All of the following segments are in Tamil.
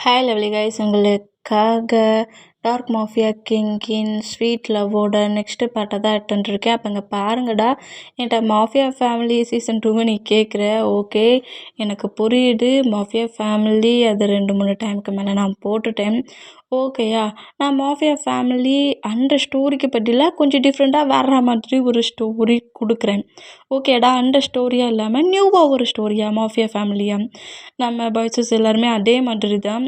ஹாய் லவ்லி கைஸ், உங்களுக்காக டார்க் மாஃபியா கிங்கின் ஸ்வீட் லவ்வோட நெக்ஸ்ட்டு பார்ட்டை தான் எடுத்துட்டு வந்துருக்கேன். அப்போ இங்கே பாருங்கடா, என்கிட்ட மாஃபியா ஃபேமிலி சீசன் 2 நீ கேட்குற. ஓகே, எனக்கு புரியுது. மாஃபியா ஃபேமிலி அது 2-3 டைமுக்கு மேலே நான் போட்டுட்டேன். ஓகேயா, நான் மாஃபியா ஃபேமிலி அந்த ஸ்டோரிக்கு பற்றிலாம் கொஞ்சம் டிஃப்ரெண்ட்டாக வர்ற மாதிரி ஒரு ஸ்டோரி கொடுக்குறேன். ஓகேடா, அந்த ஸ்டோரியாக இல்லாமல் நியூவாக ஒரு ஸ்டோரியா மாஃபியா ஃபேமிலியாக நம்ம பாய்ஸஸ் எல்லாருமே அதே மாதிரி தான்,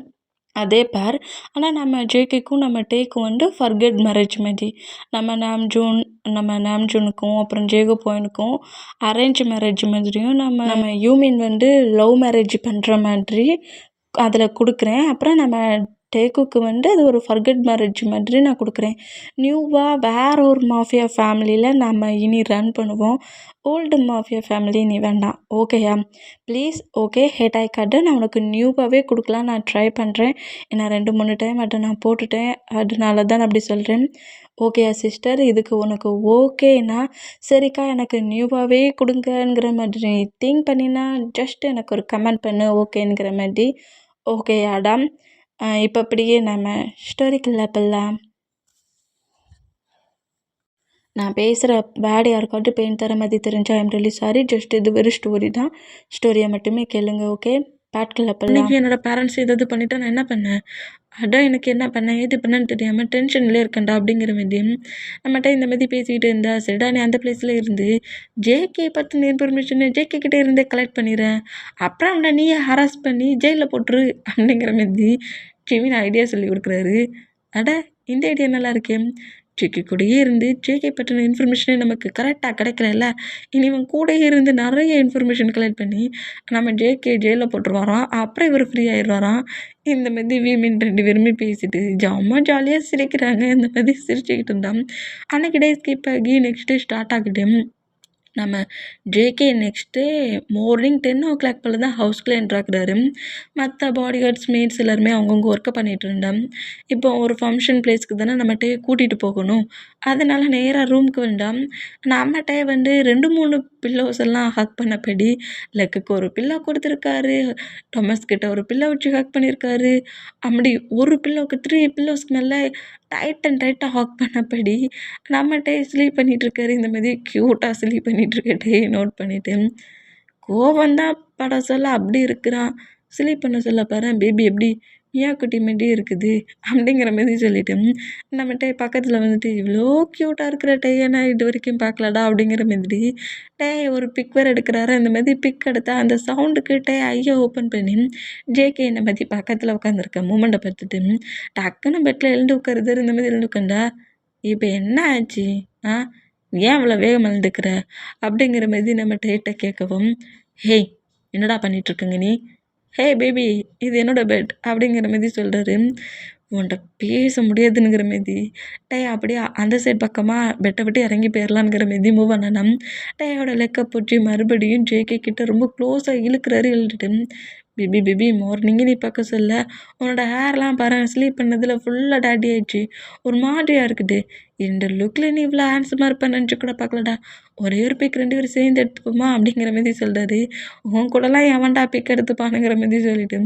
அதே பேர். ஆனால் நம்ம ஜேகேக்கும் நம்ம டேக்கும் வந்து ஃபர்கெட் மேரேஜ் மாதிரி. நம்ம நாம்ஜூனுக்கும் அப்புறம் ஜேகோ பாயினுக்கும் அரேஞ்ச் மேரேஜ் மாதிரியும் நம்ம யூமின் வந்து லவ் மேரேஜ் பண்ணுற மாதிரி அதில் கொடுக்குறேன். அப்புறம் நம்ம டேக்குக்கு வந்து அது ஒரு ஃபர்கெட் மேரேஜ் மாதிரி நான் கொடுக்குறேன். நியூவாக வேற ஒரு மாஃபியா ஃபேமிலியில் நம்ம இனி ரன் பண்ணுவோம். ஓல்டு மாஃபியா ஃபேமிலி நீ வேண்டாம். ஓகேயா, ப்ளீஸ். Okay, had ஆயிக்காட்டு. நான் உனக்கு நியூவாகவே கொடுக்கலாம் நான் ட்ரை பண்ணுறேன். ஏன்னா 2-3 டைம் அதை நான் போட்டுட்டேன், அதனால தான் நான் அப்படி சொல்கிறேன். ஓகேயா சிஸ்டர், இதுக்கு உனக்கு ஓகேனா சரிக்கா, எனக்கு நியூவாகவே கொடுங்கங்கிற மாதிரி திங்க் பண்ணினா ஜஸ்ட் எனக்கு ஒரு கமெண்ட் பண்ணு ஓகேங்கிற மாதிரி. ஓகேயாடா, இப்போ அப்படியே நம்ம ஸ்டோரிக்குள்ளே போகலாம். நான் பேசுகிற வேர்டு யாருக்காட்டும் பெயின் தர மாதிரி தெரிஞ்சால் ஐம் ரியலி சாரி. ஜஸ்ட் இது வெறும் ஸ்டோரி தான். ஸ்டோரியை மட்டுமே கேளுங்க. ஓகே, பாட்குள்ளே போகலாம். இன்றைக்கி என்னோடய பேரண்ட்ஸ் ஏதாவது பண்ணிவிட்டு நான் என்ன பண்ணேன், அதான் எனக்கு என்ன பண்ணேன் ஏது பண்ணேன்னு தெரியாமல் டென்ஷன்லேயே இருக்கேன்டா அப்படிங்கிற மாதிரியும் நம்மகிட்ட இந்த மாதிரி பேசிக்கிட்டு இருந்தா. சரிடா, நீ அந்த பிளேஸில் இருந்து ஜேகே பற்றின இன்ஃபர்மேஷனை ஜேகே கிட்டே இருந்தே கலெக்ட் பண்ணிடுறேன். அப்புறம் அவனை நீயே ஹராஸ் பண்ணி ஜெயிலில் போட்டுரு அப்படிங்கிற மாதிரி ஜெமின் ஐடியா சொல்லி கொடுக்குறாரு. அட, இந்த ஐடியா நல்லா இருக்கேன். ஜேகே கூடயே இருந்து ஜேகே பற்றின இன்ஃபர்மேஷனே நமக்கு கரெக்டாக கிடைக்கல. இனி இவன் கூடயே இருந்து நிறைய இன்ஃபர்மேஷன் கலெக்ட் பண்ணி நம்ம ஜேகே ஜெயிலில் போட்டுருவாராம். அப்புறம் இவர் ஃப்ரீ ஆயிடுவாராம். இந்த மாதிரி வீமின் 2 பேருமே பேசிட்டு ஜாலியாக சிரிக்கிறாங்க. இந்த மாதிரி சிரிச்சுக்கிட்டு இருந்தான். அன்னைக்கு டே ஸ்கிப் ஆகி நெக்ஸ்ட் டே ஸ்டார்ட் ஆகிட்டு நம்ம ஜேகே நெக்ஸ்ட்டு மார்னிங் 10 o'clock போல் தான் ஹவுஸ்குள்ளே என்ட்ராக்குறாரு. மற்ற பாடி கார்ட்ஸ் மேட்ஸ் எல்லாருமே அவங்கவுங்க ஒர்க்கை பண்ணிகிட்டு இருந்தான். இப்போ ஒரு ஃபங்க்ஷன் பிளேஸ்க்கு தானே நம்மகிட்டே கூட்டிகிட்டு போகணும். அதனால் நேராக ரூமுக்கு வந்தான். நம்மகிட்டே வந்து 2-3 பில்லோஸ் எல்லாம் ஹக் பண்ணபடி லெக்குக்கு ஒரு பில்லோ கொடுத்துருக்காரு, டொமஸ் கிட்ட ஒரு பில்லோ வச்சு ஹக் பண்ணியிருக்காரு. அப்படி ஒரு பில்லோவுக்கு 3 பில்லோஸ்க்கு மேலே டைட்டாக ஹாக் பண்ணபடி நம்மகிட்டே ஸ்லீப் பண்ணிகிட்ருக்காரு. இந்த மாதிரி க்யூட்டாக ஸ்லீப் பண்ணிகிட்ருக்கட்டே நோட் பண்ணிவிட்டு கோவந்தான் பட சொல்ல அப்படி இருக்கிறான். ஸ்லீப் பண்ண சொல்ல பாரு பேபி எப்படி மியா குட்டி மாரி இருக்குது அப்படிங்கிற மாதிரி சொல்லிவிட்டு நம்மகிட்ட பக்கத்தில் வந்துட்டு இவ்வளோ க்யூட்டாக இருக்கிற டேயை நான் இது வரைக்கும் பார்க்கலடா அப்படிங்கிற மாதிரி ஒரு பிக் வேறு எடுக்கிறாரு. அந்த மாதிரி பிக் எடுத்தால் அந்த சவுண்டுக்கு ஐயை ஓப்பன் பண்ணி ஜேகே இந்த மாதிரி பக்கத்தில் உட்காந்துருக்க மூமெண்ட்டை பார்த்துட்டு டக்குன்னு பெட்டில் எழுந்து உட்காருது. இந்த மாதிரி எழுந்து உட்காந்தா இப்போ என்ன ஆச்சு, ஏன் அவ்வளோ வேகம் எழுந்துக்கிற அப்படிங்கிற மாதிரி நம்ம டேட்டை கேட்கவும், ஹேய் என்னடா பண்ணிகிட்ருக்குங்க நீ, ஹே பேபி இது என்னோடய பெட் அப்படிங்கிற மாதிரி சொல்கிறாரு. உன்கிட்ட பேச முடியாதுங்கிற மாரி அப்படியே அந்த சைட் பக்கமாக பெட்டை விட்டு இறங்கி போயிடலாங்கிற மாரி மூவ் பண்ணணும். டேயோட லெக்கை பிடிச்சி மறுபடியும் ஜேகே கிட்ட ரொம்ப க்ளோஸாக இழுக்கிறாரு. இழுத்துட்டு பேபி மார்னிங்கே நீ பார்க்க சொல்ல உன்னோட ஹேர்லாம் பாரு ஸ்லீப் பண்ணதில் ஃபுல்லாக டேட்டி ஆயிடுச்சு, ஒரு மாதிரியாக இருக்குது. இந்த லுக்கில் நீ இவ்வளோ ஹேண்ட்ஸமாக இருப்பேன்னு நினச்சி கூட பார்க்கலடா. ஒரே ஒரு பிக் 2 பேரும் சேர்ந்து எடுத்துப்போமா அப்படிங்கிற மாதிரி சொல்கிறாரு. உன் கூடலாம் எவன்டா பிக் எடுத்துப்பானுங்கிற மாதிரி சொல்லிட்டு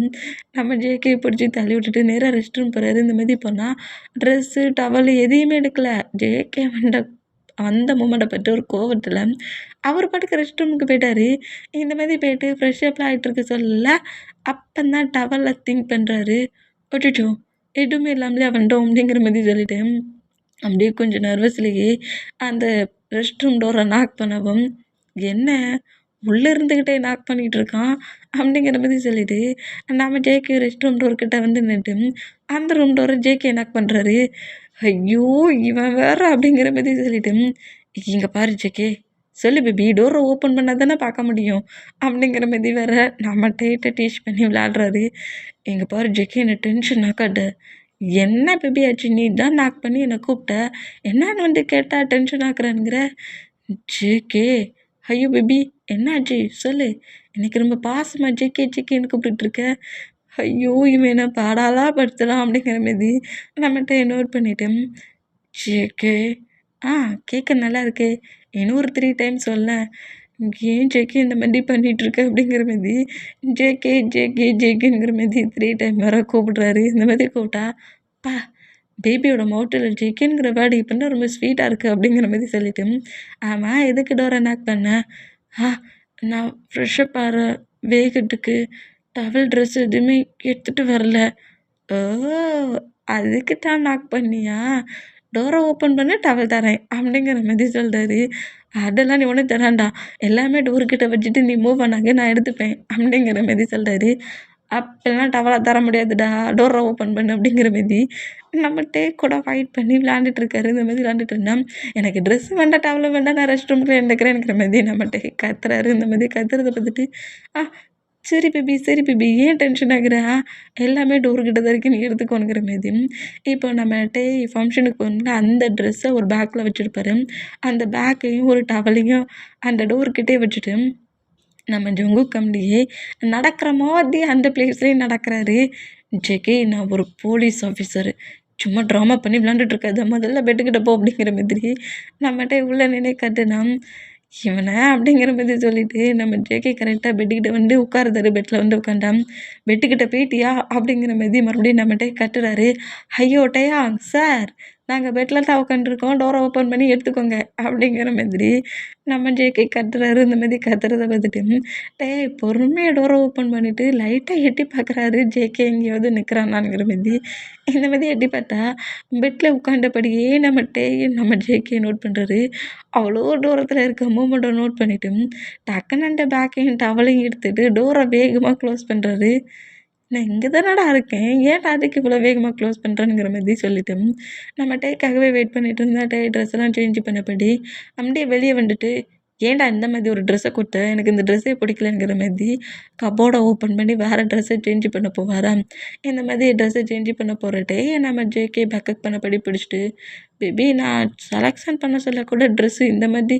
நம்ம ஜேகே பிடிச்சி தள்ளி விட்டுட்டு நேராக ரெஸ்ட் ரூம் போகிறாரு. இந்த மாதிரி போனால் ட்ரெஸ்ஸு டவல் எதையுமே எடுக்கலை. ஜேகே அந்த மூமெண்ட்டை பற்றி ஒரு கோவத்தில் அவர் பாட்டுக்கு ரெஸ்ட் ரூமுக்கு போயிட்டார். இந்த மாதிரி போயிட்டு ஃப்ரெஷ்ஷப்லாம் ஆகிட்டுருக்க சொல்லல. அப்போந்தான் டவலில் திங்க் பண்ணுறாரு, அச்சோ எதுவுமே இல்லாமலே வந்துட்டோம் அப்படிங்கிற மாதிரி சொல்லிட்டேன். அப்படியே கொஞ்சம் நர்வஸ்லேயே அந்த ரெஸ்ட் ரூம் டோரை நாக் பண்ணவும், என்ன உள்ளே இருந்துக்கிட்டே நாக் பண்ணிகிட்டு இருக்கான் அப்படிங்கிற மாதிரி சொல்லிவிட்டு நம்ம ஜேகே ரெஸ்ட் ரூம் டோர்கிட்ட வந்து நின்று அந்த ரூம் டோரை ஜேகே நாக் பண்ணுறாரு. ஐயோ இவன் வேறு அப்படிங்கிற மாதிரி சொல்லிட்டு, இங்கே பாரு ஜேகே சொல்லு பேபி டோரை ஓப்பன் பண்ணால் தானே பார்க்க முடியும் அப்படிங்கிற மாதிரி வேறு நம்ம டீச் பண்ணி விளையாடுறாரு. இங்கே பாரு ஜேகே என்னை டென்ஷன் ஆக்காட்ட, என்ன பேபி ஆச்சு, நீ தான் நாக் பண்ணி என்னை கூப்பிட்ட, என்னான்னு வந்து கேட்டால் டென்ஷன் ஆக்குறேங்கிற. ஜேகே ஐயோ பேபி என்னாச்சு சொல்லு, எனக்கு ரொம்ப பாசமாக ஜேகேன்னு கூப்பிட்டுருக்க. ஐயோ இவன் என்ன பாடாலாம் படுத்தலாம் அப்படிங்கிற மாதிரி நம்மகிட்ட நோட் பண்ணிட்டேன். ஜேகே கேட்க நல்லா இருக்கே, இன்னும் ஒரு 3 டைம் சொல்ல. ஏன் ஜேகே இந்த மாதிரி பண்ணிகிட்ருக்க அப்படிங்கிற மாரி ஜேகே ஜேகே ஜேகேங்கிற மாரி 3 டைம் வேறு கூப்பிடுறாரு. இந்த மாதிரி கூப்பிட்டா பா பேபியோட மவுத்தில் ஜேகேங்கிற வேர்டு இப்போனா ரொம்ப ஸ்வீட்டாக இருக்குது அப்படிங்கிற மாதிரி சொல்லிட்டு ஆமாம் எதுக்கு டோரை நாக் பண்ண நான் ஃப்ரெஷ்ஷப் ஆகிற வேகத்துக்கு டவல் ட்ரெஸ் எதுவுமே எடுத்துகிட்டு வரல ஓ அதுக்கு தான் நாக் பண்ணியா டோரை ஓப்பன் பண்ண டவல் தரேன் அப்படிங்கிற மாதிரி சொல்கிறாரு. அதெல்லாம் நீ ஒன்றும் தரான்டா எல்லாமே டோர்கிட்ட வச்சுட்டு நீ மூவ் பண்ணாங்க நான் எடுத்துப்பேன் அப்படிங்கிற மாதிரி சொல்கிறாரு. அப்போல்லாம் டவலை தர முடியாதுடா டோரை ஓப்பன் பண்ணு அப்படிங்கிற மாரி நம்ம டேக் கூட ஃபைட் பண்ணி விளாண்டுட்டு இருக்காரு. இந்த மாதிரி விளாண்டுட்டு இருந்தால் எனக்கு ட்ரெஸ் வேண்டாம் டவலும் வேண்டாம் நான் ரெஸ்ட் ரூமில் இருந்துக்கிறேன்ங்கிற மாதிரி நம்ம டேக் கத்துறாரு. இந்த மாதிரி கத்துறதை பார்த்துட்டு சரி பேபி ஏன் டென்ஷன் ஆகுறா எல்லாமே டோர்கிட்ட தான் இருக்கு நீ எடுத்துக்கோங்கிற மாரி இப்போ நம்ம ஃபங்க்ஷனுக்கு போகணும்னா அந்த ட்ரெஸ்ஸை ஒரு பேக்கில் வச்சுருப்பாரு. அந்த பேக்கையும் ஒரு டவலையும் அந்த டோர்கிட்டே வச்சுட்டு நம்ம ஜங்குக் கம்பெனியே நடக்கிற மாதிரி அந்த பிளேஸ்லேயும் நடக்கிறாரு. ஜேகே நான் ஒரு போலீஸ் ஆஃபீஸரு சும்மா ட்ராமா பண்ணி விளாண்டுட்டு இருக்காது முதல்ல பெட்டுக்கிட்ட போ அப்படிங்கிற மாதிரி நம்மகிட்ட உள்ள நினை கட்டுனா இவனை அப்படிங்கிற மாதிரி சொல்லிட்டு நம்ம ஜேகே கரெக்டாக பெட்டுக்கிட்ட வந்து உட்காருதாரு. பெட்டில் வந்து உட்காண்டான். பெட்டுக்கிட்ட போயிட்டியா அப்படிங்கிற மாதிரி மறுபடியும் நம்மகிட்ட கட்டுறாரு. ஐயோ டயாங் சார் நாங்கள் பெட்டில் தான் உட்காந்துருக்கோம் டோரை ஓப்பன் பண்ணி எடுத்துக்கோங்க அப்படிங்கிற மாதிரி நம்ம ஜேகே கத்துறாரு. இந்த மாதிரி கத்துறதை பார்த்துட்டு பொறுமையாக டோரை ஓப்பன் பண்ணிவிட்டு லைட்டாக எட்டி பார்க்குறாரு ஜேகே எங்கேயாவது நிற்கிறானாங்கிற மாதிரி. இந்த மாதிரி எட்டி பார்த்தா பெட்டில் உட்காண்டபடியே நம்ம ஜேகே நோட் பண்ணுறாரு. அவ்வளோ தூரத்தில் இருக்க மூமெண்ட்டை நோட் பண்ணிவிட்டு டக்குன்னு அந்த பேக்கையும் டவலையும் எடுத்துகிட்டு டோரை வேகமாக க்ளோஸ் பண்ணுறாரு. நான் இங்கே தானடா இருக்கேன் ஏன்டா அதுக்கு இவ்வளோ வேகமாக க்ளோஸ் பண்ணுறேங்கிற மாதிரி சொல்லிவிட்டு நம்ம டேக்காகவே வெயிட் பண்ணிகிட்டு இருந்தேன். ட்ரெஸ் எல்லாம் சேஞ்ச் பண்ணபடி அப்படியே வெளியே வந்துட்டு ஏன்டா இந்த மாதிரி ஒரு ட்ரெஸ்ஸை கொடுத்த எனக்கு இந்த ட்ரெஸ்ஸே பிடிக்கலங்கிற மாதிரி கபோர்டை ஓப்பன் பண்ணி வேறு ட்ரெஸ்ஸை சேஞ்ச் பண்ண போவாரா. இந்த மாதிரி ட்ரெஸ்ஸை சேஞ்ச் பண்ண போகிறட்டே நம்ம ஜேகே பேக்கப் பண்ணபடி பிடிச்சிட்டு பேபி நான் செலெக்ஷன் பண்ண சொல்ல கூட ட்ரெஸ்ஸு இந்த மாதிரி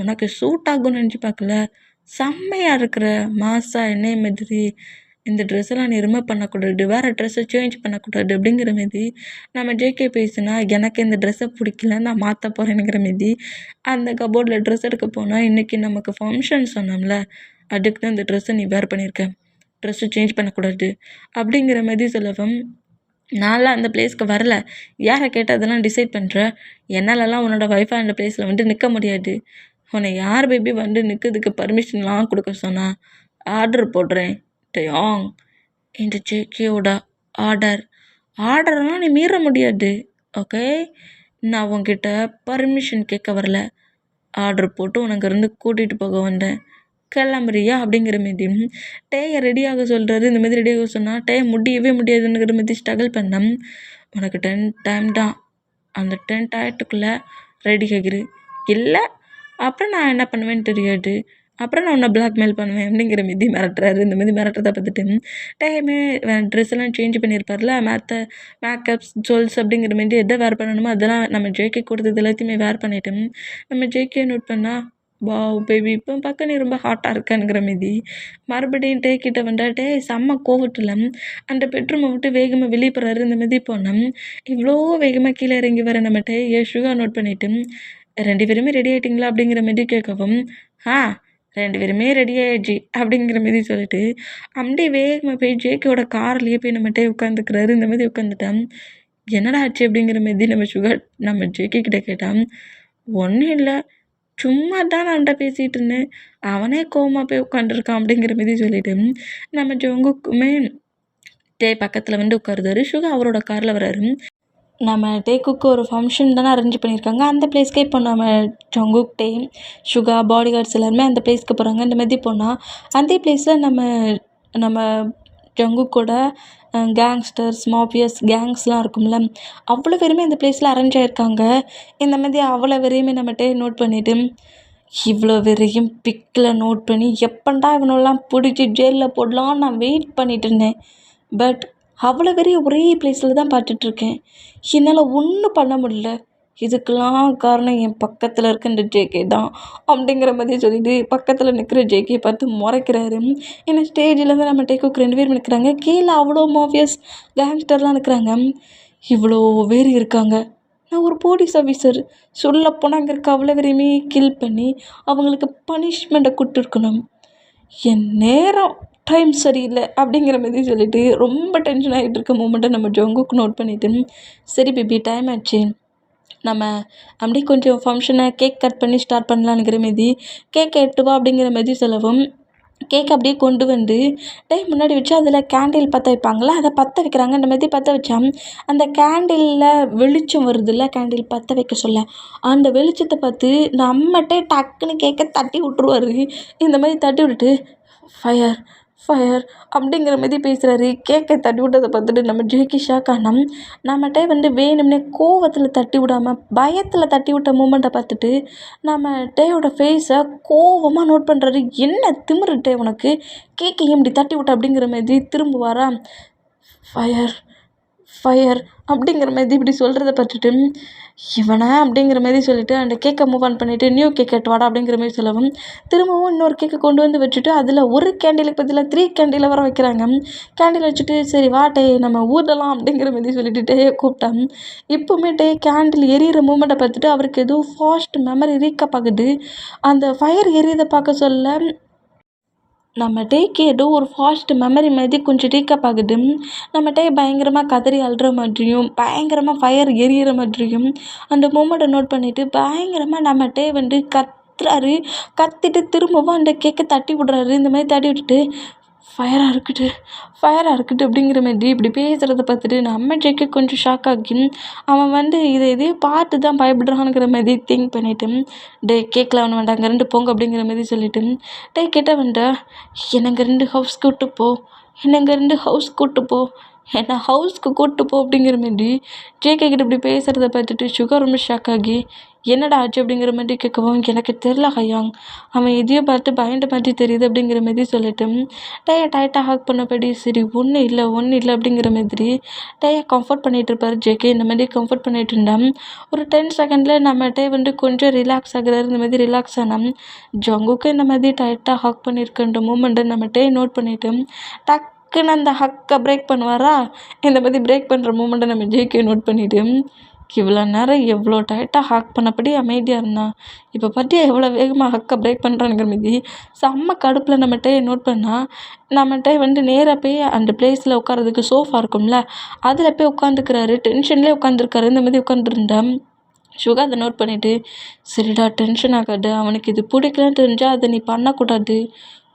உனக்கு சூட் ஆகும்னு நினச்சி பார்க்கல செம்மையாக இருக்கிற மாசா என்னைய மாதிரி இந்த ட்ரெஸ்ஸெல்லாம் நீ ரிமூவ் பண்ணக்கூடாது வேறு ட்ரெஸ்ஸை சேஞ்ச் பண்ணக்கூடாது அப்படிங்கிற மாரி நம்ம ஜேகே பேசுனா எனக்கு இந்த ட்ரெஸ்ஸை பிடிக்கல நான் மாற்ற போகிறேனுங்கிற மாரி அந்த கபோர்டில் ட்ரெஸ் எடுக்க போனால் இன்றைக்கி நமக்கு ஃபங்க்ஷன் சொன்னோம்ல அதுக்கு தான் இந்த ட்ரெஸ்ஸை நீ வேர் பண்ணியிருக்க ட்ரெஸ்ஸை சேஞ்ச் பண்ணக்கூடாது அப்படிங்கிற மாதிரி சொல்லவும் நான்லாம் அந்த பிளேஸ்க்கு வரல யாரை கேட்டால் அதெல்லாம் டிசைட் பண்ணுற என்னாலலாம் உன்னோட ஒய்ஃபாக அந்த பிளேஸில் வந்து நிற்க முடியாது உன்னை யார் பேபி வந்து நிற்கிறதுக்கு பர்மிஷன்லாம் கொடுக்க சொன்னால் ஆர்டர் போடுறேன் டயாங் இந்த ஜேகேயோட ஆர்டர்லாம் நீ மீற முடியாது ஓகே நான் உன்கிட்ட பர்மிஷன் கேட்க வரல ஆர்டர் போட்டு உனக்கு இருந்து கூட்டிகிட்டு போக வந்தேன் கிளம்புறியா அப்படிங்கிற மாரி டேயை ரெடியாக சொல்கிறாரு. இந்த மாதிரி ரெடியாக சொன்னால் டே முடியவே முடியாதுங்கிற மாதிரி ஸ்ட்ரகிள் பண்ணேன். உனக்கு 10 டைம் தான் அந்த 10 டயத்துக்குள்ளே ரெடி ஆகிரு இல்லை அப்புறம் நான் என்ன பண்ணுவேன்னு தெரியாது அப்புறம் நான் உன்னை பிளாக்மெயில் பண்ணுவேன் அப்படிங்கிற மாரி மிரட்டுறாரு. இந்த மாதிரி மிரட்டுறதை பார்த்துட்டு டைமே ட்ரெஸ் எல்லாம் சேஞ்ச் பண்ணியிருப்பார்ல மேக்கப்ஸ் ஜுவல்ஸ் அப்படிங்கிற மாரி எதை வேர் பண்ணணுமோ அதெல்லாம் நம்ம ஜேகே கொடுத்தது எல்லாத்தையுமே வேர் பண்ணிவிட்டு நம்ம ஜேகே நோட் பண்ணால் வாவ் பேபி இப்போ பார்க்க நீ ரொம்ப ஹாட்டாக இருக்கேங்கிற மாரி மறுபடியும் கிட்ட வந்துட்டு செம்ம கோவத்தில் அந்த பெட்ரூமை விட்டு வேகமாக வெளியே போகிறாரு. இந்த மாதிரி போனோம் இவ்வளோ வேகமாக கீழே இறங்கி வர நம்மகிட்ட சுகர் நோட் பண்ணிவிட்டு 2 பேருமே ரெடி ஆகிட்டிங்களா அப்படிங்கிற மாரி கேட்கவும் 2 பேருமே ரெடி ஆகிடுச்சு அப்படிங்கிற மாரி சொல்லிட்டு அப்படியே வேகமாக போய் ஜேகேவோட கார்லேயே போய் நம்மகிட்ட உட்காந்துக்கிறாரு. இந்த மாதிரி உட்காந்துட்டான். என்னடா ஆச்சு அப்படிங்கிற மாரி நம்ம ஜேகே கிட்ட கேட்டான். ஒன்றும் இல்லை சும்மா தான் நான் அவன்கிட்ட பேசிகிட்டு இருந்தேன் அவனே கோவமாக போய் உட்காந்துருக்கான் அப்படிங்கிற மாரி சொல்லிட்டு நம்ம ஜங்குக்குமே பக்கத்தில் வந்து உட்காருதாரு. சுகா அவரோட காரில் வராரு. நம்ம டேக்குக்கு ஒரு ஃபங்க்ஷன் தானே அரேஞ்ச் பண்ணியிருக்காங்க அந்த பிளேஸ்க்கே இப்போ நம்ம ஜங்குக் சுகா பாடி கார்ட்ஸ் எல்லாருமே அந்த பிளேஸ்க்கு போகிறாங்க. இந்த மாதிரி போனால் அதே பிளேஸில் நம்ம ஜங்குக்கோட கேங்ஸ்டர்ஸ் மாஃபியஸ் கேங்ஸ்லாம் இருக்கும்ல அவ்வளோ பேருமே அந்த பிளேஸில் அரேஞ்ச் ஆகிருக்காங்க. இந்த மாதிரி அவ்வளோ பேரையுமே நம்மகிட்ட நோட் பண்ணிவிட்டு இவ்வளோ பேரையும் பிக்கில் நோட் பண்ணி எப்பண்டா இவனெல்லாம் பிடிச்சி ஜெயிலில் போடலாம் நான் வெயிட் பண்ணிட்டு இருந்தேன். பட் அவ்வளோ பேரையும் ஒரே பிளேஸில் தான் பார்த்துட்ருக்கேன். என்னால் ஒன்றும் பண்ண முடியல. இதுக்கெல்லாம் காரணம் என் பக்கத்தில் இருக்க இந்த ஜேகே தான் அப்படிங்கிற மாதிரி சொல்லிட்டு பக்கத்தில் நிற்கிற ஜேகே பார்த்து முறைக்கிறாரு. ஏன்னா ஸ்டேஜில் நம்ம டேக்குக்கு 2 பேர் நிற்கிறாங்க. கீழே அவ்வளோ மாஃபியஸ் கேங்ஸ்டர்லாம் நிற்கிறாங்க. இவ்வளோ பேர் இருக்காங்க நான் ஒரு போலீஸ் ஆஃபீஸர். சொல்லப்போனால் அங்கே இருக்க அவ்வளோ வரையுமே கில் பண்ணி அவங்களுக்கு பனிஷ்மெண்ட்டை கொடுத்துருக்கணும். என் நேரம் டைம் சரியில்லை அப்படிங்கிற மாதிரி சொல்லிட்டு ரொம்ப டென்ஷன் ஆகிட்டு இருக்க மூமெண்ட்டை நம்ம ஜங்குக்கு நோட் பண்ணிவிட்டு, சரி பேபி டைம் ஆச்சு, நம்ம அப்படியே கொஞ்சம் ஃபங்க்ஷனை கேக் கட் பண்ணி ஸ்டார்ட் பண்ணலாங்கிற மாரி கேக் எட்டு வா அப்படிங்கிற மாதிரி சொல்லவும், கேக் அப்படியே கொண்டு வந்து முன்னாடி வச்சு அதில் கேண்டில் பற்ற வைப்பாங்களா, அதை பற்ற வைக்கிறாங்க. இந்த மாதிரி பற்ற வச்சா அந்த கேண்டிலில் வெளிச்சம் வருதுல்ல, கேண்டில் பற்ற வைக்க சொல்ல அந்த வெளிச்சத்தை பார்த்து நம்மகிட்டே டக்குன்னு கேக்கை தட்டி விட்ருவாரு. இந்த மாதிரி தட்டி விட்டுட்டு ஃபயர் ஃபயர் அப்படிங்கிற மாதிரி பேசுகிறாரு. கேக்கை தட்டி விட்டதை பார்த்துட்டு நம்ம ஜேகி ஷாக் ஆனோம். நம்மகிட்ட வந்து வேணும்னே கோவத்தில் தட்டி விடாமல் பயத்தில் தட்டி விட்ட மூமெண்ட்டை பார்த்துட்டு நம்ம டேயோட ஃபேஸை கோவமாக நோட் பண்ணுறாரு. என்ன திமிரு டே உனக்கு, கேக்கையும் இப்படி தட்டி விட்ட அப்படிங்கிற மாதிரி திரும்புவாரா. ஃபயர் ஃபயர் அப்படிங்கிற மாதிரி இப்படி சொல்கிறத பார்த்துட்டு இவனை அப்படிங்கிற மாதிரி சொல்லிவிட்டு அந்த கேக்கை மூவ் ஆன் பண்ணிவிட்டு நியூ கேக் எட்டு வாடா அப்படிங்கிற மாதிரி சொல்லவும், திரும்பவும் இன்னொரு கேக்கை கொண்டு வந்து வச்சுட்டு அதில் ஒரு கேண்டிலுக்கு பதிலாக 3 கேண்டிலை வர வைக்கிறாங்க. கேண்டில் வச்சுட்டு சரி வா டே நம்ம ஊதலாம் அப்படிங்கிற மாதிரி சொல்லிட்டு டேயை கூப்பிட்டான். இப்போவுமே டே கேண்டில் எரியிற மூமெண்ட்டை பார்த்துட்டு அவருக்கு எதுவும் ஃபாஸ்ட் மெமரி ரீக்கப் ஆகுது. அந்த ஃபயர் எரியதை பார்க்க சொல்ல நம்ம டேக்கு ஏதோ ஒரு ஃபாஸ்ட் மெமரி மாதிரி கொஞ்சம் ரீக்கப் ஆகுது. நம்ம டே பயங்கரமாக கதறி அழுற மாதிரியும் பயங்கரமாக ஃபயர் எரியிற மாதிரியும் அந்த மூமெண்ட்டை நோட் பண்ணிவிட்டு பயங்கரமாக நம்ம டே வந்து கத்துறாரு. கத்திட்டு திரும்பவும் அந்த கேக்கை தட்டி விடுறாரு. இந்த மாதிரி தட்டி விட்டுட்டு ஃபயராக இருக்கட்டும் அப்படிங்கிற மாதிரி இப்படி பேசுகிறத பார்த்துட்டு நம்ம ஜேக்கு கொஞ்சம் ஷாக் ஆகி அவன் வந்து இதையே பார்த்து தான் பயப்படுறானுங்கிற மாதிரி திங்க் பண்ணிவிட்டு கேக்கில் அவனை வேண்டாம் அங்கே 2 போங்க அப்படிங்கிற மாதிரி சொல்லிவிட்டு கிட்ட வந்துட்டா என்னை அங்கே 2 ஹவுஸ் கூப்பிட்டு போ, என்னை ஹவுஸ்க்கு கூப்பிட்டு போ அப்படிங்கிற மாதிரி ஜேகே கிட்ட இப்படி பேசுகிறத பார்த்துட்டு சுகர் ரொம்ப ஷாக் ஆகி என்னடா ஆச்சு அப்படிங்கிற மாதிரி கேட்கவும், எனக்கு தெரில ஹயாங், அவன் எதையோ பார்த்து பயந்த மாதிரி தெரியுது அப்படிங்கிற மாதிரி சொல்லிட்டு டைட்டாக ஹாக் பண்ணபடி சரி ஒன்றும் இல்லை அப்படிங்கிற மாதிரி கம்ஃபர்ட் பண்ணிகிட்டு இருப்பார் ஜேகே. இந்த மாதிரி கம்ஃபர்ட் பண்ணிகிட்டு இருந்தான். ஒரு 10 செகண்டில் நம்ம வந்து கொஞ்சம் ரிலாக்ஸ் ஆகுறாரு. இந்த மாதிரி ரிலாக்ஸ் ஆனான். ஜங்குக்கு இந்த மாதிரி டைட்டாக ஹாக் பண்ணியிருக்கின்ற மூமெண்ட்டை நம்ம நோட் பண்ணிவிட்டு டக்குன்னு அந்த ஹக்கை பிரேக் பண்ணுவாரா, இந்த மாதிரி பிரேக் பண்ணுற மூமெண்ட்டை நம்ம ஜேகே நோட் பண்ணிவிட்டு இவ்வளோ நேரம் எவ்வளோ டைட்டாக ஹாக் பண்ணபடி அமைதியாக இருந்தான், இப்போ பார்த்தியா எவ்வளோ வேகமாக ஹக்கை பிரேக் பண்ணுறானுங்கிற மாதிரி செம்ம கடுப்பில் நம்ம நோட் பண்ணால் நம்ம வந்து நேராக போய் அந்த பிளேஸில் உட்காரதுக்கு சோஃபா இருக்கும்ல அதில் போய் உட்காந்துக்கிறாரு. டென்ஷன்லேயே உட்காந்துருக்காரு. இந்த மாதிரி உட்காந்துருந்தேன். சுகா அதை நோட் பண்ணிவிட்டு சரிடா டென்ஷன் ஆகாது, அவனுக்கு இது பிடிக்கலன்னு தெரிஞ்சால் அதை நீ பண்ணக்கூடாது,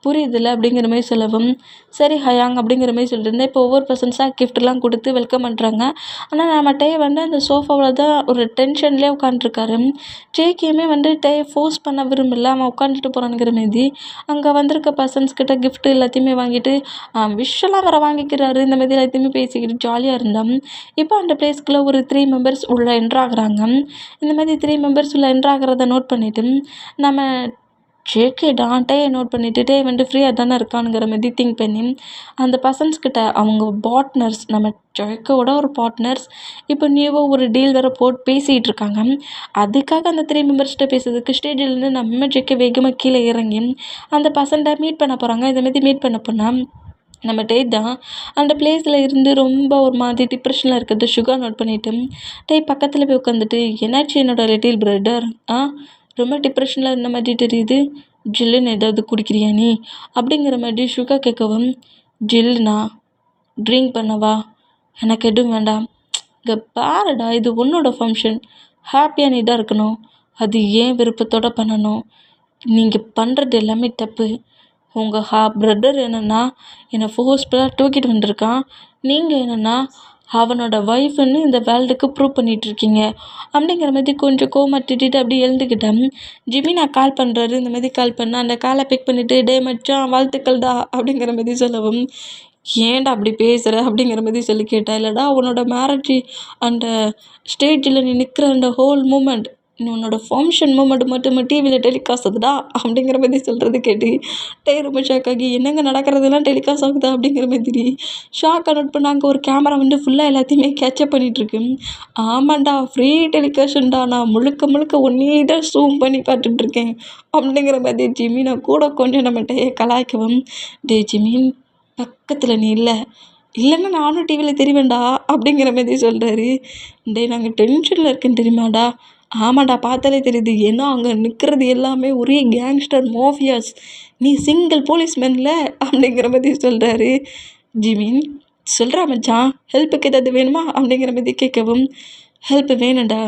புரியுதுல்ல அப்படிங்கிற மாதிரி சொல்லவும், சரி ஹயாங் அப்படிங்கிற மாதிரி சொல்லிட்டு இருந்தேன். இப்போ ஒவ்வொரு பர்சன்ஸாக கிஃப்ட்லாம் கொடுத்து வெல்கம் பண்ணுறாங்க. ஆனால் நம்ம வந்து அந்த சோஃபாவில் தான் ஒரு டென்ஷன்லேயே உட்காந்துருக்காரு. ஜேகேயுமே வந்து ஃபோர்ஸ் பண்ண விரும்பல, அவன் உட்காந்துட்டு போகிறானுங்கிற மாரி அங்கே வந்திருக்க பர்சன்ஸ்கிட்ட கிஃப்ட் எல்லாத்தையுமே வாங்கிட்டு விஷெல்லாம் வர வாங்கிக்கிறாரு. இந்த மாதிரி எல்லாத்தையுமே பேசிக்கிட்டு ஜாலியாக இருந்தான். இப்போ அந்த பிளேஸ்க்குள்ளே ஒரு 3 மெம்பர்ஸ் உள்ளே என்ட்ராகிறாங்க. இந்த மாதிரி 3 மெம்பர்ஸ் உள்ளே என்ட்ராகிறத நோட் பண்ணிவிட்டு நம்ம ஜேகே டான்ட்டே நோட் பண்ணிவிட்டு வந்து ஃப்ரீயாக தானே இருக்கானுங்கிற மாதிரி திங்க் பண்ணி அந்த பர்சன்ஸ்கிட்ட அவங்க பார்ட்னர்ஸ் நம்ம ஜேக்கோட ஒரு பார்ட்னர்ஸ் இப்போ நியூவாக ஒரு டீல் வேறு போட்டு பேசிகிட்டு இருக்காங்க. அதுக்காக அந்த 3 மெம்பர்ஸ்கிட்ட பேசுறதுக்கு ஸ்டேஜிலேருந்து நம்ம ஜேக்கே வேகமாக கீழே இறங்கி அந்த பர்சன்ட்டை மீட் பண்ண போகிறாங்க. இந்த மாதிரி மீட் பண்ண போனால் நம்ம தான் அந்த பிளேஸில் இருந்து ரொம்ப ஒரு மாதிரி டிப்ரெஷனில் இருக்கிறது சுகர் நோட் பண்ணிவிட்டு பக்கத்தில் போய் உட்காந்துட்டு என்னாச்சு என்னோட லிட்டில் பிரதர், ரொம்ப டிப்ரெஷனில் இருந்த மாதிரி தெரியுது, ஜில்லுன்னு ஏதாவது குடிக்கிறியா நீ அப்படிங்கிற மாதிரி சுகா கேட்கவும், ஜில்லுனா ட்ரிங்க் பண்ணவா, எனக்கு எதுவும் வேண்டாம், இங்கே பாருடா இது உன்னோட ஃபங்க்ஷன், ஹாப்பியாக நீ தான் இருக்கணும், அது ஏன் விருப்பத்தோடு பண்ணணும், நீங்கள் பண்ணுறது எல்லாமே தப்பு, உங்கள் பிரதர் என்னென்னா என்னை ஃபோர்ஸ்ஃபுல்லாக தூக்கிட்டு வந்திருக்கான், நீங்கள் என்னென்னா அவனோட ஒய்ஃப்னு இந்த வேர்ல்டுக்கு ப்ரூவ் பண்ணிகிட்ருக்கீங்க அப்படிங்கிற மாதிரி கொஞ்சம் கோவமாக திட்டிட்டு அப்படியே எழுந்துக்கிட்டேன். ஜிமினா கால் பண்ணுறாரு. இந்த மாதிரி கால் பண்ணால் அந்த காலை பிக் பண்ணிவிட்டு டே மச்சான் வாழ்த்துக்கள்டா அப்படிங்கிற மாதிரி சொல்லவும், ஏன்டா அப்படி பேசுகிற அப்படிங்கிற மாதிரி சொல்லி கேட்டேன். இல்லைடா உன்னோட மேரேஜ் அந்த ஸ்டேஜில் நீ நிற்கிற அந்த ஹோல் மூமெண்ட் உன்னோட ஃபங்க்ஷன் மூமெண்ட் மட்டும் டிவியில் டெலிகாஸ்ட் ஆகுதுடா அப்படிங்கிற மாதிரி சொல்கிறது கேட்டு ரொம்ப ஷாக் ஆகி என்னங்க நடக்கிறதெல்லாம் டெலிகாஸ்ட் ஆகுதா அப்படிங்கிற மாதிரி ஷாக் நோட் பண்ண அங்கே ஒரு கேமரா வந்து ஃபுல்லாக எல்லாத்தையுமே கேட்சப் பண்ணிகிட்ருக்கு. ஆமாண்டா ஃப்ரீ டெலிகாஸ்டா, நான் முழுக்க ஒன்னே தான் ஜூம் பண்ணி பார்த்துட்ருக்கேன் அப்படிங்கிற மாதிரி ஜிமினை கூட கொஞ்சம் நம்ம கலாய்க்கவும், டே ஜிமின் பக்கத்தில் நீ இல்லை, இல்லைன்னா நானும் டிவியில் தெரிவேன்டா அப்படிங்கிற மாதிரி சொல்கிறாரு. டேய் நாங்கள் டென்ஷனில் இருக்கேன்னு தெரியுமாடா. ஆமாடா பார்த்தாலே தெரியுது. ஏன்னா அங்கே நிற்கிறது எல்லாமே ஒரே கேங்ஸ்டர் மாஃபியாஸ். நீ சிங்கிள் போலீஸ்மேன்ல அப்படிங்கிற மாதிரி சொல்கிறாரு. ஜிமின் சொல்கிறா மச்சான், ஹெல்ப்புக்கு ஏதாவது வேணுமா அப்படிங்கிற மாதிரி கேட்கவும், ஹெல்ப் வேணும்டா,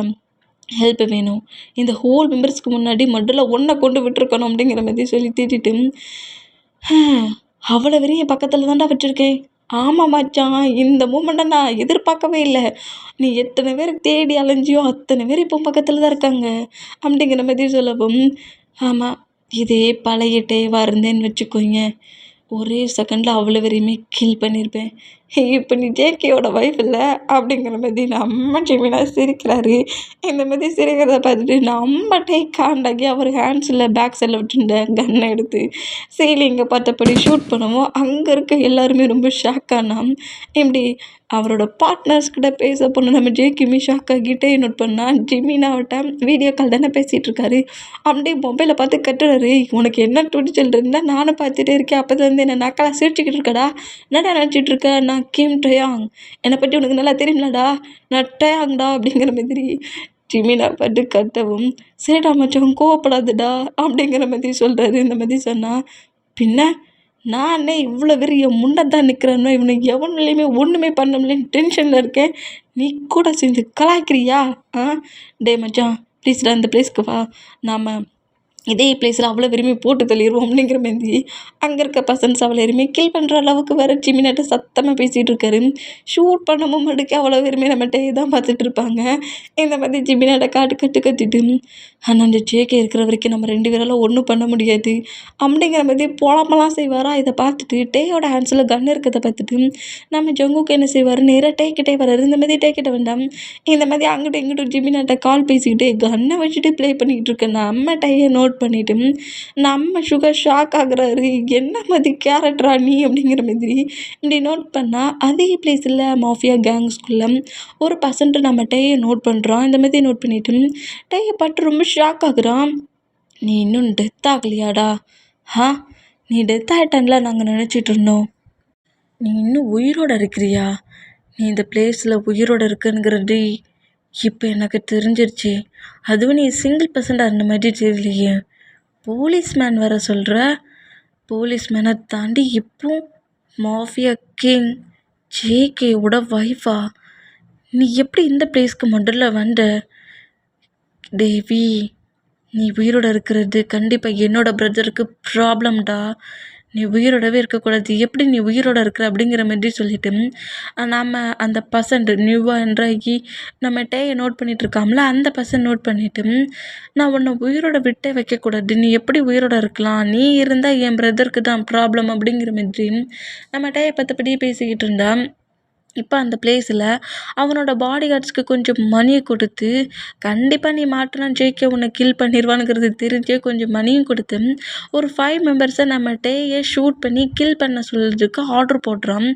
ஹெல்ப் வேணும். இந்த ஹோல் மெம்பர்ஸ்க்கு முன்னாடி மட்டில் ஒன்றை கொண்டு விட்டுருக்கணும் அப்படிங்கிற மாதிரி சொல்லி திட்டிட்டு, அவ்வளோ வரையும் என் பக்கத்தில் தான்டா வச்சுருக்கேன். ஆமாம் மச்சான், இந்த மூமெண்ட்டை நான் எதிர்பார்க்கவே இல்லை. நீ எத்தனை பேர் தேடி அலைஞ்சியோ அத்தனை பேர் இப்போ பக்கத்தில் தான் இருக்காங்க அப்படிங்கிற மாதிரி சொல்லவும், ஆமாம் இதே பழைய டேவாக இருந்தேன்னு வச்சுக்கோங்க, ஒரே செகண்டில் அவ்வளோ வரையுமே கில் பண்ணியிருப்பேன். இப்போ நீ ஜேகேயோட ஒய்ஃப் இல்லை அப்படிங்கிற மாதிரி நம்ம ஜெமினா சிரிக்கிறாரு. இந்த மாதிரி சிரிக்கிறத பார்த்துட்டு நம்ம காண்டாகி அவர் ஹேண்ட்ஸில் பேக் சைடில் வச்சுருந்த கன்னை எடுத்து சீலிங்கை பார்த்தபடி ஷூட் பண்ணவும் அங்கே இருக்க எல்லாருமே ரொம்ப ஷாக்கானா, இப்படி அவரோட பார்ட்னர்ஸ்கிட்ட பேச போன நம்ம ஜேகிமி ஷாக் ஆகிட்டே நோட் பண்ணால் ஜிமினாவிட்ட வீடியோ கால் தானே பேசிகிட்டு இருக்காரு. அப்படியே மொபைலை பார்த்து கட்டுறாரு. உனக்கு என்ன துடிச்சல் இருந்தால் நானும் பார்த்துட்டே இருக்கேன், அப்போ தான் என்ன நக்கலாக சிரிச்சுக்கிட்டு இருக்கடா, என்னடா நினச்சிட்டு இருக்க, நான் கிம் டயாங், என்னை பற்றி உனக்கு நல்லா தெரியும்லடா, நான் டயாங்டா அப்படிங்கிற மாதிரி ஜிமினா பாட்டு கட்டவும், சரிடா மச்சான் கோவப்படாதுடா அப்படிங்கிற மாதிரி சொல்கிறாரு. இந்த மாதிரி சொன்னால், பின்ன நானே இவ்வளோ பேர் என் முன்னே தான் நிற்கிறேன்னா இவனுக்கு எவனாலையுமே ஒன்றுமே பண்ண முடியலன்னு டென்ஷனில் இருக்கேன், நீ கூட சேர்ந்து கலாய்க்கிறியா? டே மச்சான் ப்ளீஸ்டா இந்த பிளேஸ்க்கு வா, நாம் இதே பிளேஸில் அவ்வளோ வெறுமை போட்டு தள்ளிடுவோம் அப்படிங்கிற மாதிரி அங்கே இருக்க பர்சன்ஸ் அவ்வளோ வெறுமை கில் பண்ணுற அளவுக்கு வேறு ஜிமினாட்ட சத்தமாக பேசிகிட்டு இருக்காரு. ஷூட் பண்ண மூமெண்ட்டுக்கு அவ்வளோ வெறுமை நம்மகிட்டே தான் பார்த்துட்டு இருப்பாங்க. இந்த மாதிரி ஜிமினாட்ட கத்திட்டு, ஆனால் அந்த ஜேகே இருக்கிற வரைக்கும் நம்ம 2 பேரால் ஒன்றும் பண்ண முடியாது அப்படிங்கிற மாதிரி புலம்பெல்லாம் செய்வாரா. இதை பார்த்துட்டு டேயோட ஹேண்ட்ஸில் கன் இருக்கிறத பார்த்துட்டு நம்ம ஜங்குக்கு என்ன செய்வார், நேராக டேக்கிட்டே வர்றாரு. இந்த மாதிரி டேக்கிட்ட வேண்டாம், இந்த மாதிரி அங்கிட்ட இங்கிட்ட ஜிமினாட்ட கால் பேசிக்கிட்டு கன்னை வச்சுட்டு ப்ளே பண்ணிக்கிட்டு இருக்கேன். நம்ம டையை நோட் பண்ணிவிட்டு நம்ம சுகர் ஷாக் ஆகுறாரு. என்ன மாதிரி கேரக்டரா நீ அப்படிங்கிற மாதிரி இப்படி நோட் பண்ணால் அதே பிளேஸில் மாஃபியா கேங்ஸ்குள்ளே ஒரு பர்சன்ட் நம்ம டேயை நோட் பண்ணுறான். இந்த மாதிரி நோட் பண்ணிவிட்டு டேயை பட்டு ரொம்ப ஷாக் ஆகுறான். நீ இன்னும் டெத் ஆகலையாடா? நீ டெத் ஆகிட்டான்ல நாங்கள் நினச்சிட்டு இருந்தோம், நீ இன்னும் உயிரோடு இருக்கிறியா? நீ இந்த பிளேஸில் உயிரோடு இருக்குங்கிறது இப்போ எனக்கு தெரிஞ்சிருச்சு. அதுவும் நீ சிங்கிள் பர்சண்டாக இருந்த மாதிரி தெரியலையே. போலீஸ்மேன் வர சொல்கிற, போலீஸ்மேனை தாண்டி இப்போ மாஃபியா கிங் ஜேகேவோட ஒய்ஃபா? நீ எப்படி இந்த பிளேஸ்க்கு முதல்ல வந்த? தேவி, நீ உயிரோடு இருக்கிறது கண்டிப்பாக என்னோட பிரதருக்கு ப்ராப்ளம்டா. நீ உயிரோடவே இருக்கக்கூடாது, எப்படி நீ உயிரோடு இருக்கிற அப்படிங்கிற மாதிரி சொல்லிவிட்டு நாம் அந்த பர்சன்ட் நியூவாக என்ட்ராகி நம்ம டேயை நோட் பண்ணிகிட்ருக்காமல அந்த பர்சன் நோட் பண்ணிவிட்டு, நான் உன்னை உயிரோட விட்டே வைக்கக்கூடாது, நீ எப்படி உயிரோடு இருக்கலாம், நீ இருந்தால் என் பிரதருக்கு தான் ப்ராப்ளம் அப்படிங்கிற மாதிரி நம்ம டேயை பற்றபடியே பேசிக்கிட்டு இருந்தா. இப்போ அந்த பிளேஸில் அவனோட பாடி கார்ட்ஸ்க்கு கொஞ்சம் மணியை கொடுத்து, கண்டிப்பாக நீ மாட்டினா ஜேகே உன்னை கில் பண்ணிடுவானுங்கிறது தெரிஞ்சே கொஞ்சம் மணியும் கொடுத்து ஒரு 5 மெம்பர்ஸை நம்ம டேயை ஷூட் பண்ணி கில் பண்ண சொல்கிறதுக்கு ஆர்டர் போடுறோம்.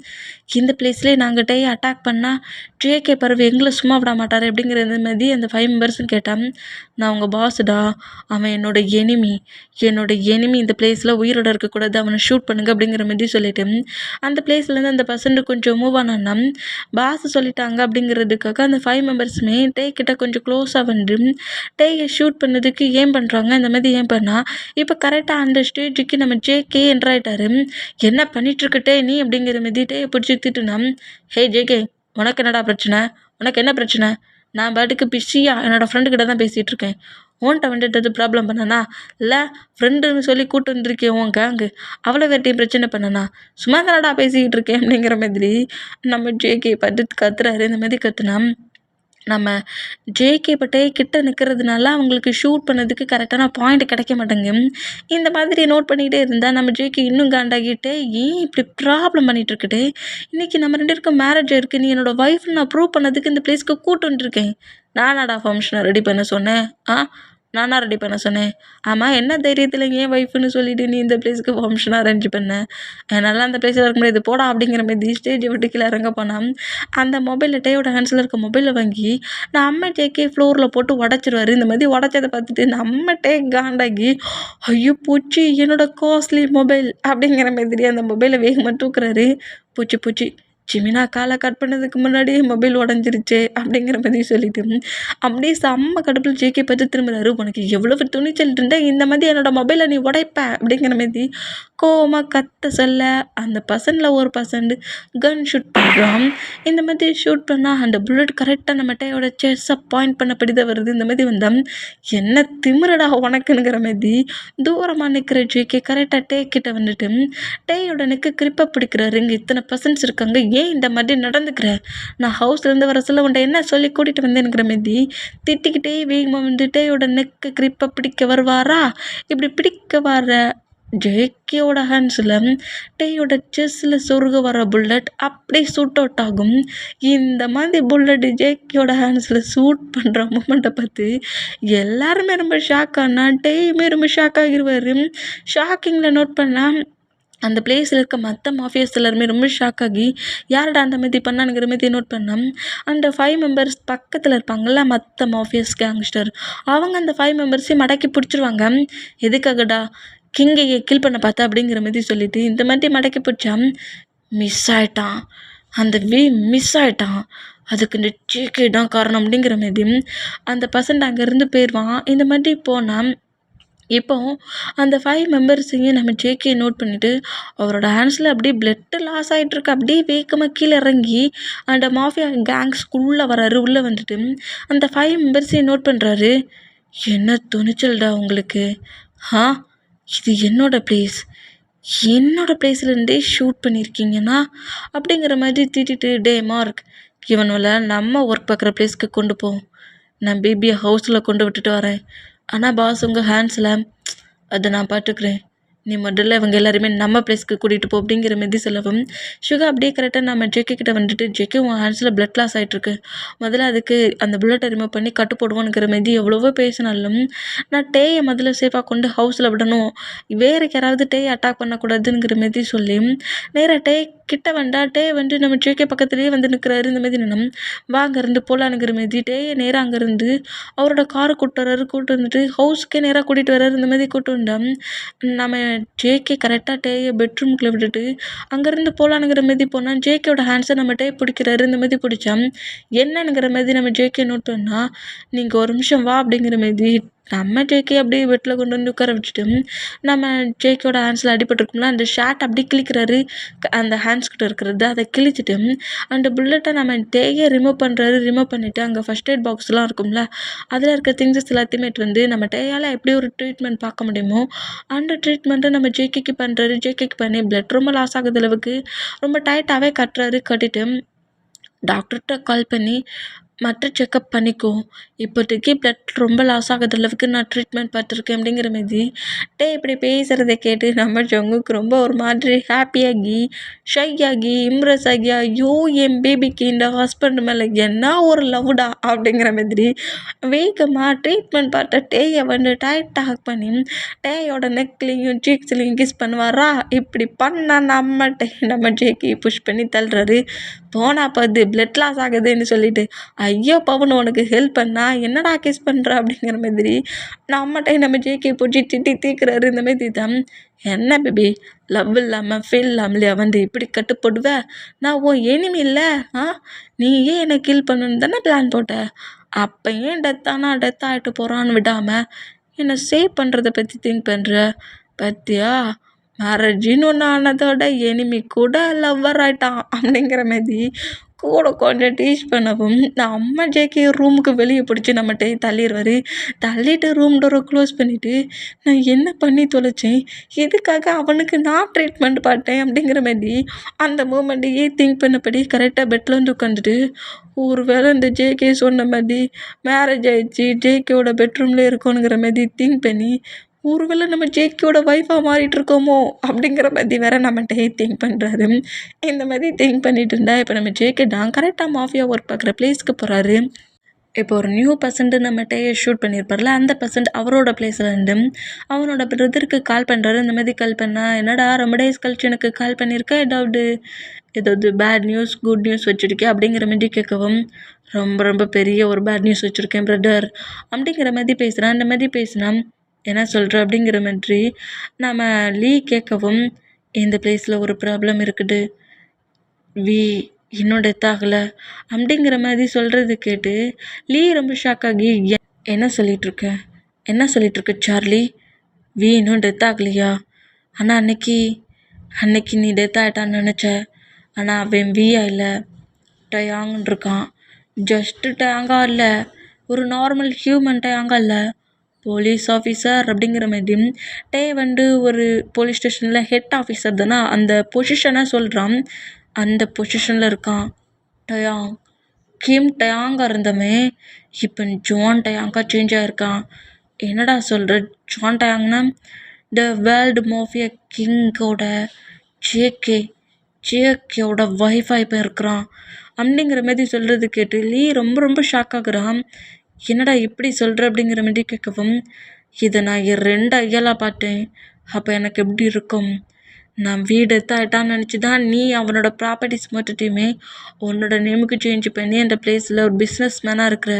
இந்த பிளேஸ்லேயே நாங்கள் டேயை அட்டாக் பண்ணால் ஜேகே பறவை எங்களை சும்மா விட மாட்டார் அப்படிங்கிறது மாதிரி அந்த 5 மெம்பர்ஸ்ன்னு கேட்டான். நான் உங்கள் பாஸ்டா, அவன் என்னோட எனிமி இந்த பிளேஸில் உயிரோடு இருக்கக்கூடாது, அவனை ஷூட் பண்ணுங்க அப்படிங்கிற மாதிரி சொல்லிட்டு அந்த பிளேஸ்லேருந்து அந்த பர்சன்ட் கொஞ்சம் மூவ் ஆனான்னா பாஸ் சொல்லிட்டாங்க அப்படிங்கிறதுக்காக அந்த 5 மெம்பர்ஸுமே டே கிட்ட கொஞ்சம் க்ளோஸாக வந்து டேயை ஷூட் பண்ணதுக்கு ஏன் பண்ணுறாங்க. இந்த மாதிரி ஏன் பண்ணால் இப்போ கரெக்டாக அந்த ஸ்டேஜுக்கு நம்ம ஜேகே என்ட்ராயிட்டாரு. என்ன பண்ணிகிட்ருக்கட்டே நீ அப்படிங்கிற மாதிரி டேயை பிடிச்சி திட்டுனா, ஹே ஜேகே உனக்கு என்னடா பிரச்சனை, உனக்கு என்ன பிரச்சனை, நான் பாட்டுக்கு பிஸியாக என்னோடய ஃப்ரெண்டுக்கிட்ட தான் பேசிகிட்டு இருக்கேன், உன்கிட்ட வந்துட்டு ப்ராப்ளம் பண்ணனா, இல்லை ஃப்ரெண்டுன்னு சொல்லி கூப்பிட்டு வந்துருக்கேன் உன் கேங்கு, அவ்வளோ வேட்டையும் பிரச்சனை பண்ணனா, சும்மா தானடா பேசிக்கிட்டு இருக்கேன் அப்படிங்கிற மாதிரி நம்ம ஜேகே பார்த்து கத்துறாரு. இந்த மாதிரி கத்துனா நம்ம ஜேகே பட்டே கிட்ட நிற்கிறதுனால அவங்களுக்கு ஷூட் பண்ணதுக்கு கரெக்டான பாயிண்ட் கிடைக்க மாட்டேங்க. இந்த மாதிரி நோட் பண்ணிக்கிட்டே இருந்தால் நம்ம ஜேகே இன்னும் காண்டாகிட்டே, ஏன் இப்படி ப்ராப்ளம் பண்ணிகிட்டு இருக்கட்டே, இன்றைக்கி நம்ம 2 பேருக்கும் மேரேஜ் இருக்குது, நீ என்னோடய ஒய்ஃப்னு நான் ப்ரூவ் பண்ணதுக்கு இந்த பிளேஸ்க்கு கூட்டு வந்துருக்கேன், நானாடா ஃபங்க்ஷனை ரெடி பண்ண சொன்னேன், நானா ரெடி பண்ண சொன்னேன், ஆமாம் என்ன தைரியத்தில் ஏன் ஒய்ஃப்னு சொல்லிவிட்டு நீ இந்த பிளேஸ்க்கு ஃபங்க்ஷனாக அரேஞ்ச் பண்ண, என்னால் அந்த பிளேஸில் இருக்க முடியாது போடா அப்படிங்கிற மாதிரி ஸ்டேஜை விட்டு கீழே இறங்க போனால் அந்த மொபைலில் டேயோட ஹேண்ட்ஸில் இருக்க மொபைலை வாங்கி நம்ம டேக்கே ஃப்ளோரில் போட்டு உடச்சிருவார். இந்த மாதிரி உடச்சதை பார்த்துட்டு நம்ம டே காண்டாகி, ஐயோ பூச்சி என்னோட காஸ்ட்லி மொபைல் அப்படிங்கிற மாதிரி அந்த மொபைலை வேகமாக தூக்குறாரு. பூச்சி ஜிமினா காலை கட் பண்ணதுக்கு முன்னாடியே மொபைல் உடஞ்சிருச்சே அப்படிங்கிற மாதிரி சொல்லிட்டு அப்படியே செம்ம கடுப்பில் ஜேகே பார்த்து திரும்புறாரு. உனக்கு எவ்வளவு துணிச்சல் இருந்தால் இந்த மாதிரி என்னோட மொபைலை நீ உடைப்ப அப்படிங்கிற மாதிரி கோவமாக கத்த சொல்ல அந்த பர்சனில் ஒரு பர்சன்ட் கன் ஷூட் பண்ணுறான். இந்த மாதிரி ஷூட் பண்ணால் அந்த புல்லட் கரெக்டாக நம்ம டேயோட செஸ்ஸை பாயிண்ட் பண்ணப்படி தான் வருது. இந்த மாதிரி வந்தால் என்ன திமிரடா உனக்குங்கிற மாதிரி தூரமாக நிற்கிற ஜேகே கரெக்டாக டே கிட்ட வந்துட்டு டேயோட நெக்கு கிரிப்பை பிடிக்கிறாரு. இங்கே இத்தனை பர்சன்ட்ஸ் இருக்காங்க, ஏன் இந்த மாதிரி நடந்துக்கிற? நான் ஹவுஸ்லேருந்து வர சொல்ல உன்ட்ட என்ன சொல்லி கூட்டிகிட்டு வந்தேனுங்கிற மாதிரி திட்டிக்கிட்டே வேகமாக வந்து டேயோட நெக்கு கிரிப்பை பிடிக்க வருவாரா? இப்படி பிடிக்க வர ஜேகேயோட ஹேண்ட்ஸில் டேயோட செஸ்ஸில் சொருக வர புல்லட் அப்படி சூட் அவுட் ஆகும். இந்த மாதிரி புல்லட் ஜேகேயோட ஹேண்ட்ஸில் சூட் பண்ணுற மூமெண்ட்டை பார்த்து எல்லாருமே ரொம்ப ஷாக் ஆனா டேயுமே ரொம்ப ஷாக் ஆகிடுவார். ஷாக்கிங்கில் நோட் பண்ணால் அந்த பிளேஸில் இருக்க மற்ற மாஃபியாஸ் எல்லாருமே ரொம்ப ஷாக் ஆகி யார்டா அந்த மாதிரி பண்ணானுங்கிற மாதிரி நோட் பண்ணோம். அந்த 5 மெம்பர்ஸ் பக்கத்தில் இருப்பாங்கள்ல மற்ற மாஃபியாஸ் கேங்ஸ்டர், அவங்க அந்த 5 மெம்பர்ஸையும் மடக்கி பிடிச்சிருவாங்க. எதுக்காகடா கிங்கையை கில் பண்ண பார்த்தா அப்படிங்கிற மாதிரி சொல்லிட்டு இந்த மாதிரி மடக்கி பிடிச்சா மிஸ் ஆகிட்டான், அந்த மிஸ் ஆகிட்டான், அதுக்கு இந்த ஜேகே தான் காரணம் அப்படிங்கிற மாதிரி அந்த பர்சன்ட் அங்கேருந்து போயிடுவான். இந்த மாதிரி போனால் இப்போ அந்த 5 மெம்பர்ஸையும் நம்ம ஜேகே நோட் பண்ணிவிட்டு அவரோட ஹேண்ட்ஸில் அப்படியே பிளட்டு லாஸ் ஆகிட்டுருக்கு. அப்படியே வேகமாக கீழே இறங்கி அந்த மாஃபியா கேங்ஸ்குள்ளே வராரு. உள்ளே வந்துட்டு அந்த 5 மெம்பர்ஸையும் நோட் பண்ணுறாரு. என்ன துணிச்சல்டா உங்களுக்கு? இது என்னோடய பிளேஸ்லேருந்தே ஷூட் பண்ணியிருக்கீங்கன்னா அப்படிங்கிற மாதிரி திட்டிட்டு, டே மார்க், இவனோட நம்ம ஒர்க் பார்க்குற பிளேஸ்க்கு கொண்டு போ, நான் பேபியை ஹவுஸில் கொண்டு விட்டுட்டு வரேன். ஆனால் பாஸ் உங்கள் ஹேண்ட்ஸில் அதை நான் பார்த்துக்கிறேன், நீ முதல்ல இவங்க எல்லாருமே நம்ம பிளேஸ்க்கு கூட்டிகிட்டு போ அப்படிங்கிற மாதிரி சொல்லவும் சுகா அப்படியே கரெக்டாக நம்ம ஜேகே கிட்ட வந்துட்டு, ஜேகே உன் ஹேண்ட்ஸில் பிளட் லாஸ் ஆகிட்டுருக்கு, முதல்ல அதுக்கு அந்த புல்லட்டை ரிமூவ் பண்ணி கட்டு போடுவோங்கிற மாதிரி எவ்வளவோ பேசினாலும் நான் டேயை முதல்ல சேஃபாக கொண்டு ஹவுஸில் விடணும், வேறு யாராவது டேயை அட்டாக் பண்ணக்கூடாதுங்கிற மாதிரி சொல்லி நேராக டே கிட்ட வந்தா டே வந்து நம்ம ஜேகே பக்கத்துலேயே வந்து நிற்கிறாரு. இந்த மாதிரி நினம் வா அங்கேருந்து போகலானுங்கிற மாதிரி டேயை நேராக அங்கேருந்து அவரோட காரை கூட்டு வந்துட்டு ஹவுஸ்க்கே நேராக கூட்டிகிட்டு வர்றாரு. இந்த மாதிரி கூட்டு வந்தா நம்ம ஜேகே கரெக்டாக டேயை பெட்ரூம்குள்ளே விட்டுட்டு அங்கேருந்து போகலானுங்கிற மாதிரி போனால் ஜேகேயோட ஹேண்ட்ஸை நம்ம டே பிடிக்கிறாரு. இந்த மாதிரி பிடிச்சா என்னங்கிற மாதிரி நம்ம ஜேகே நோட் பண்ணால் நீங்கள் ஒரு நிமிஷம் வா அப்படிங்கிற மாதிரி நம்ம ஜேகே அப்படியே பெட்டில் கொண்டு வந்து உட்கார வச்சுட்டு நம்ம ஜேகேயோட ஹேண்ட்ஸில் அடிபட்டுருக்கும்ல அந்த ஷாட் அப்படி கிழிக்கிறாரு. அந்த ஹேண்ட்ஸ் கிட்ட இருக்கிறது அதை கிழிச்சிட்டு அந்த புல்லட்டை நம்ம டேயை ரிமூவ் பண்ணுறாரு. ரிமூவ் பண்ணிவிட்டு அங்கே ஃபஸ்ட் எய்ட் பாக்ஸ்லாம் இருக்கும்ல அதில் இருக்க திங்ஸஸ் எல்லாத்தையுமே வந்து நம்ம டேயால் எப்படி ஒரு ட்ரீட்மெண்ட் பார்க்க முடியுமோ அந்த ட்ரீட்மெண்ட்டை நம்ம ஜேகேக்கு பண்ணுறாரு. ஜேகேக்கு பண்ணி பிளட் ரொம்ப லாஸ் ஆகுது அளவுக்கு ரொம்ப டைட்டாகவே கட்டிட்டு டாக்டர்கிட்ட கால் பண்ணி மற்ற செக்கப் பண்ணிக்கோ, இப்போதைக்கு பிளட் ரொம்ப லாஸ் ஆகாத அளவுக்கு நான் ட்ரீட்மெண்ட் பார்த்துருக்கேன் அப்படிங்கிற மாதிரி டே இப்படி பேசுகிறத கேட்டு நம்ம ஜங்குக்கு ரொம்ப ஒரு மாதிரி ஹாப்பியாகி ஷை ஆகி இம்ப்ரெஸ் ஆகி, ஐயோ என் பேபிக்கு இந்த ஹஸ்பண்ட் மேலே என்ன ஒரு லவ்டா அப்படிங்கிற மாதிரி வேகமாக ட்ரீட்மெண்ட் பார்த்த டேயை வந்து டைட்டாக பண்ணி டேயோட நெக்லையும் சீக்ஸ்லையும் கிஸ் பண்ணுவாரா. இப்படி பண்ணால் நம்ம ஜேக்கி புஷ் பண்ணி தள்ளுறாரு. போனா பார்த்து பிளட் லாஸ் ஆகுதுன்னு சொல்லிட்டு, ஐயோ பவன் உனக்கு ஹெல்ப் பண்ணா என்னடா கிஸ் பண்ணுற அப்படிங்கிற மாதிரி நம்ம ஜேகே போட்டு திட்டி தீர்க்குறாரு. இந்த மாதிரி தான் என்ன பேபி லவ் இல்லாமல் ஃபீல் இல்லாமலையா வந்து இப்படி கட்டுப்படுவ? நான் உன் எனிமி இல்லை, நீ ஏன் என்னை கில் பண்ணணுன்னு தானே பிளான் போட்ட, அப்போ ஏன் டெத் ஆகிட்டு போகிறான்னு விடாமல் என்னை சேவ் பண்ணுறதை பற்றி திங்க் பண்ணுற பத்தியா? மேரேஜின்னு ஒன்று ஆனதோட எனிமி கூட லவ்வர் ஆகிட்டான் அப்படிங்கிற மாதிரி கூட கொஞ்சம் டீச் பண்ணவும் நம்ம ஜேகே ரூமுக்கு வெளியே பிடிச்சி நம்மகிட்ட தள்ளிடுவார். தள்ளிட்டு ரூம் டோரை க்ளோஸ் பண்ணிவிட்டு நான் என்ன பண்ணி தொலைச்சேன், எதுக்காக அவனுக்கு நான் ட்ரீட்மெண்ட் பார்த்தேன் அப்படிங்கிற மாதிரி அந்த மூமெண்ட்டையே திங்க் பண்ணபடி கரெக்டாக பெட்டில் வந்து உட்காந்துட்டு ஒரு வேளை இந்த ஜேகே சொன்ன மாதிரி மேரேஜ் ஆகிடுச்சு ஜேகேவோட பெட்ரூம்லேயே இருக்கணுங்கிற மாதிரி திங்க் பண்ணி ஒருவேளை நம்ம ஜேகேயோட ஒய்ஃபாக மாறிட்டு இருக்கோமோ அப்படிங்கிற மாதிரி வேற நம்மகிட்டே திங்க் பண்ணுறாரு. இந்த மாதிரி திங்க் பண்ணிட்டு இருந்தா இப்போ நம்ம ஜேகே தான் கரெக்டாக மாஃபியா ஒர்க் பார்க்குற பிளேஸ்க்கு போகிறாரு. இப்போ ஒரு நியூ பர்சன்ட் நம்மகிட்ட ஷூட் பண்ணியிருப்பார்ல அந்த பர்சன்ட் அவரோட பிளேஸில் இருந்து அவனோட பிரதருக்கு கால் பண்ணுறாரு. இந்த மாதிரி கால் பண்ணால் என்னடா ரொம்ப டேஸ் கழிச்சு எனக்கு கால் பண்ணியிருக்க, ஏதாவது பேட் நியூஸ் குட் நியூஸ் வச்சுருக்கேன் அப்படிங்கிற மாதிரி கேட்கவும் ரொம்ப ரொம்ப பெரிய ஒரு பேட் நியூஸ் வச்சுருக்கேன் பிரதர் அப்படிங்கிற மாதிரி பேசுகிறான். அந்த மாதிரி பேசினா என்ன சொல்கிற அப்படிங்கிற மாதிரி நம்ம லீ கேட்கவும் இந்த பிளேஸில் ஒரு ப்ராப்ளம் இருக்குது, வி இன்னும் டெத் ஆகலை அப்படிங்கிற மாதிரி சொல்கிறது கேட்டு லீ ரொம்ப ஷாக் ஆகி என்ன சொல்லிகிட்ருக்க என்ன சொல்லிகிட்ருக்க சார்லி? வி இன்னும் டெத் ஆகலையா? ஆனால் அன்னைக்கு நீ டெத் ஆகிட்டான்னு நினச்ச. ஆனால் அவன் வியா இல்லை, டயாங்கன்னு இருக்கான். ஜஸ்ட்டு டயாங்கா இல்லை, ஒரு நார்மல் ஹியூமன் டயாங்கா இல்லை, போலீஸ் ஆஃபீஸர் அப்படிங்கிற மாதிரி. டே ஒரு போலீஸ் ஸ்டேஷனில் ஹெட் ஆஃபீஸர் தானே, அந்த பொசிஷனை சொல்கிறான். அந்த பொசிஷனில் இருக்கான் டயாங். கிம் டயாங்கா இருந்தவன் இப்போ ஜான் டயாங்கா சேஞ்ச் ஆகிருக்கான். என்னடா சொல்கிற? ஜான் டயாங்னா த வேர்ல்டு மாஃபியா கிங்கோட ஜேகேயோட ஒய்ஃபாக இப்போ இருக்கிறான் அப்படிங்கிற மாதிரி சொல்கிறது கேட்டு லீ ரொம்ப ரொம்ப ஷாக் ஆகுறான். என்னடா இப்படி சொல்கிற அப்படிங்கிற மாதிரி கேட்கவும், இதை நான் 2 ஐயலாக பார்த்தேன். அப்போ எனக்கு எப்படி இருக்கும்? நான் வீடு எடுத்தாயிட்டான்னு நினச்சி தான் நீ அவனோட ப்ராப்பர்ட்டிஸ் மொத்தத்தையுமே உன்னோட நேமுக்கு சேஞ்ச் பண்ணி அந்த பிளேஸில் ஒரு பிஸ்னஸ் மேனாக இருக்கிற.